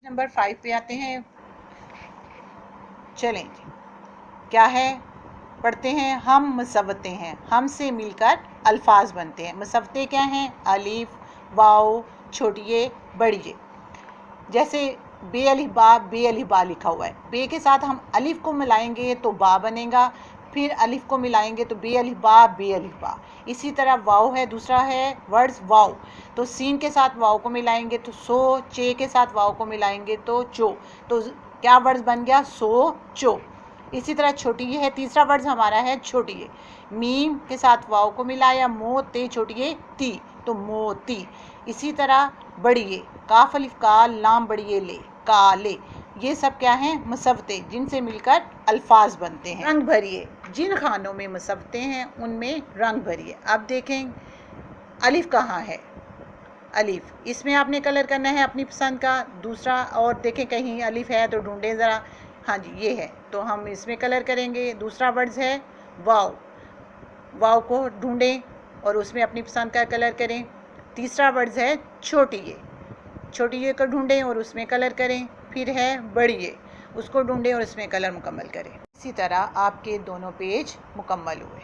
Number 5 पे आते हैं। चलें जी, क्या है पढ़ते हैं। हम मुसव्वते हैं, हम से मिलकर अल्फाज बनते हैं। मुसव्वते क्या हैं? अलिफ, वाव, छोटिए, बड़िए। जैसे बे अलिफ बा लिखा हुआ है, बे के साथ हम अलिफ को मिलाएंगे तो बा बनेगा, फिर अलिफ को मिलाएंगे तो बे अलिफ बा। इसी तरह वाव है, दूसरा है वर्ड्स वाव, तो सीन के साथ वाव को मिलाएंगे तो सो, चे के साथ वाव को मिलाएंगे तो चो। तो क्या वर्ड्स बन गया? सो चो। इसी तरह छोटी ये है, तीसरा वर्ड्स हमारा है छोटी ये, मीम के साथ वाव को मिलाया, मोते छोटी ती, तो मोती। इसी तरह बड़िए, काफ अलिफ का, लाम बड़िए ले, काले। ये सब क्या हैं? मुसव्वते, जिनसे मिलकर अल्फाज बनते हैं। रंग भरिए, जिन खानों में मुसव्वते हैं उनमें रंग भरिए। अब देखें अलिफ कहाँ है। अलिफ, इसमें आपने कलर करना है अपनी पसंद का। दूसरा और देखें कहीं अलिफ है तो ढूंढें ज़रा। हाँ जी, ये है, तो हम इसमें कलर करेंगे। दूसरा वर्ड्स है वाव, वाव को ढूंढें और उसमें अपनी पसंद का कलर करें। तीसरा वर्ड्स है छोटी ये को ढूंढें और उसमें कलर करें। फिर है बड़िए, उसको ढूंढें और उसमें कलर मुकम्मल करें। इसी तरह आपके दोनों पेज मुकम्मल हुए।